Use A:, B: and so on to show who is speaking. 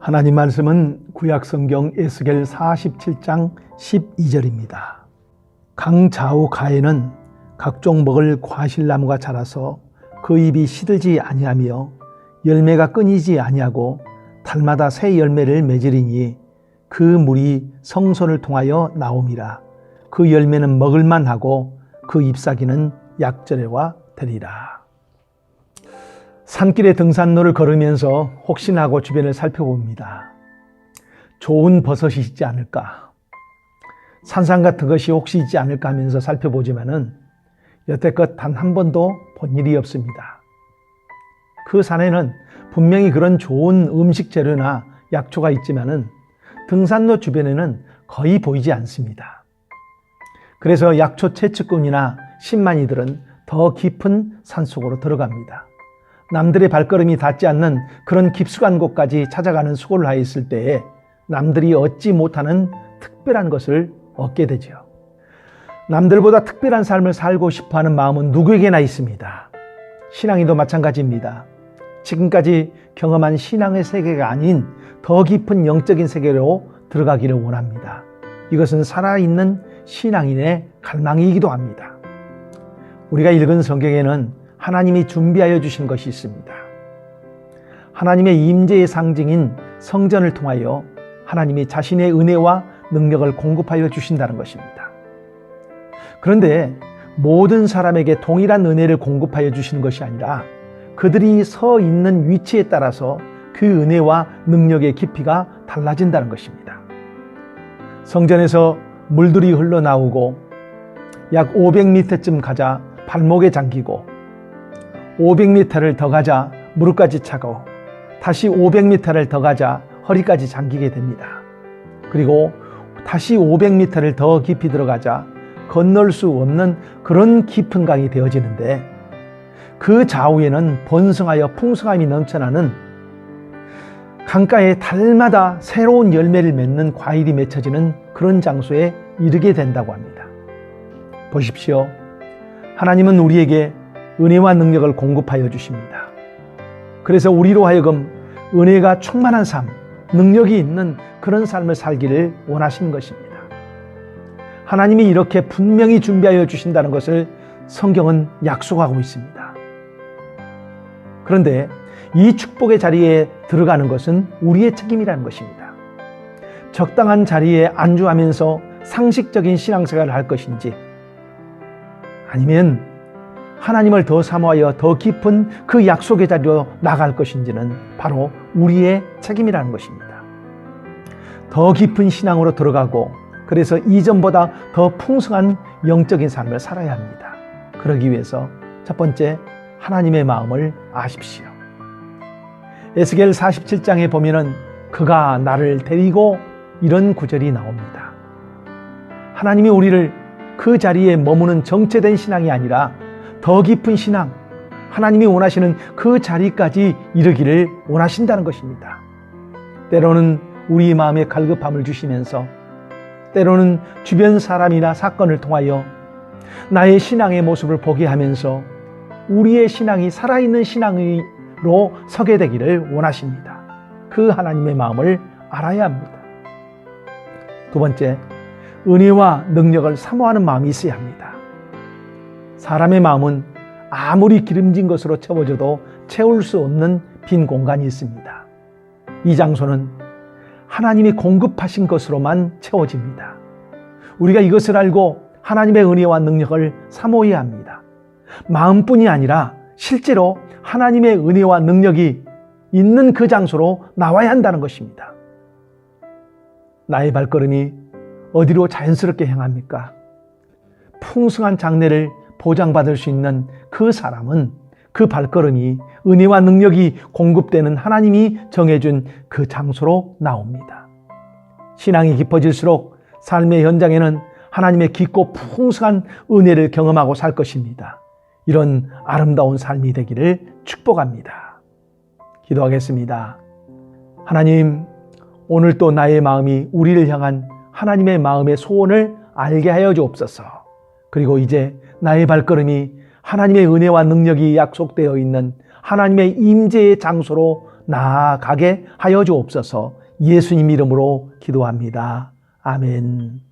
A: 하나님 말씀은 구약성경 에스겔 47장 12절입니다. 강좌우 가에는 각종 먹을 과실나무가 자라서 그 잎이 시들지 아니하며 열매가 끊이지 아니하고 달마다 새 열매를 맺으리니 그 물이 성소를 통하여 나옴이라. 그 열매는 먹을만 하고 그 잎사귀는 약절에와 되리라. 산길의 등산로를 걸으면서 혹시나 하고 주변을 살펴봅니다. 좋은 버섯이 있지 않을까, 산삼 같은 것이 혹시 있지 않을까 하면서 살펴보지만은 여태껏 단 한 번도 본 일이 없습니다. 그 산에는 분명히 그런 좋은 음식 재료나 약초가 있지만은 등산로 주변에는 거의 보이지 않습니다. 그래서 약초 채취꾼이나 신만이들은 더 깊은 산속으로 들어갑니다. 남들의 발걸음이 닿지 않는 그런 깊숙한 곳까지 찾아가는 수고를 하였을 때에 남들이 얻지 못하는 특별한 것을 얻게 되죠. 남들보다 특별한 삶을 살고 싶어하는 마음은 누구에게나 있습니다. 신앙인도 마찬가지입니다. 지금까지 경험한 신앙의 세계가 아닌 더 깊은 영적인 세계로 들어가기를 원합니다. 이것은 살아있는 신앙인의 갈망이기도 합니다. 우리가 읽은 성경에는 하나님이 준비하여 주신 것이 있습니다. 하나님의 임재의 상징인 성전을 통하여 하나님이 자신의 은혜와 능력을 공급하여 주신다는 것입니다. 그런데 모든 사람에게 동일한 은혜를 공급하여 주시는 것이 아니라 그들이 서 있는 위치에 따라서 그 은혜와 능력의 깊이가 달라진다는 것입니다. 성전에서 물들이 흘러나오고 약 500m쯤 가자 발목에 잠기고 500m를 더 가자 무릎까지 차고 다시 500m를 더 가자 허리까지 잠기게 됩니다. 그리고 다시 500m를 더 깊이 들어가자 건널 수 없는 그런 깊은 강이 되어지는데 그 좌우에는 번성하여 풍성함이 넘쳐나는 강가에 달마다 새로운 열매를 맺는 과일이 맺혀지는 그런 장소에 이르게 된다고 합니다. 보십시오. 하나님은 우리에게 은혜와 능력을 공급하여 주십니다. 그래서 우리로 하여금 은혜가 충만한 삶, 능력이 있는 그런 삶을 살기를 원하시는 것입니다. 하나님이 이렇게 분명히 준비하여 주신다는 것을 성경은 약속하고 있습니다. 그런데 이 축복의 자리에 들어가는 것은 우리의 책임이라는 것입니다. 적당한 자리에 안주하면서 상식적인 신앙생활을 할 것인지 아니면 하나님을 더 사모하여 더 깊은 그 약속의 자리로 나갈 것인지는 바로 우리의 책임이라는 것입니다. 더 깊은 신앙으로 들어가고 그래서 이전보다 더 풍성한 영적인 삶을 살아야 합니다. 그러기 위해서 첫 번째, 하나님의 마음을 아십시오. 에스겔 47장에 보면은 그가 나를 데리고 이런 구절이 나옵니다. 하나님이 우리를 그 자리에 머무는 정체된 신앙이 아니라 더 깊은 신앙, 하나님이 원하시는 그 자리까지 이르기를 원하신다는 것입니다. 때로는 우리 마음에 갈급함을 주시면서 때로는 주변 사람이나 사건을 통하여 나의 신앙의 모습을 보게 하면서 우리의 신앙이 살아있는 신앙으로 서게 되기를 원하십니다. 그 하나님의 마음을 알아야 합니다. 두 번째, 은혜와 능력을 사모하는 마음이 있어야 합니다. 사람의 마음은 아무리 기름진 것으로 채워져도 채울 수 없는 빈 공간이 있습니다. 이 장소는 하나님이 공급하신 것으로만 채워집니다. 우리가 이것을 알고 하나님의 은혜와 능력을 사모해야 합니다. 마음뿐이 아니라 실제로 하나님의 은혜와 능력이 있는 그 장소로 나와야 한다는 것입니다. 나의 발걸음이 어디로 자연스럽게 향합니까? 풍성한 장래를 보장받을 수 있는 그 사람은 그 발걸음이 은혜와 능력이 공급되는 하나님이 정해준 그 장소로 나옵니다. 신앙이 깊어질수록 삶의 현장에는 하나님의 깊고 풍성한 은혜를 경험하고 살 것입니다. 이런 아름다운 삶이 되기를 축복합니다. 기도하겠습니다. 하나님, 오늘 또 나의 마음이 우리를 향한 하나님의 마음의 소원을 알게 하여 주옵소서. 그리고 이제 나의 발걸음이 하나님의 은혜와 능력이 약속되어 있는 하나님의 임재의 장소로 나아가게 하여 주옵소서. 예수님 이름으로 기도합니다. 아멘.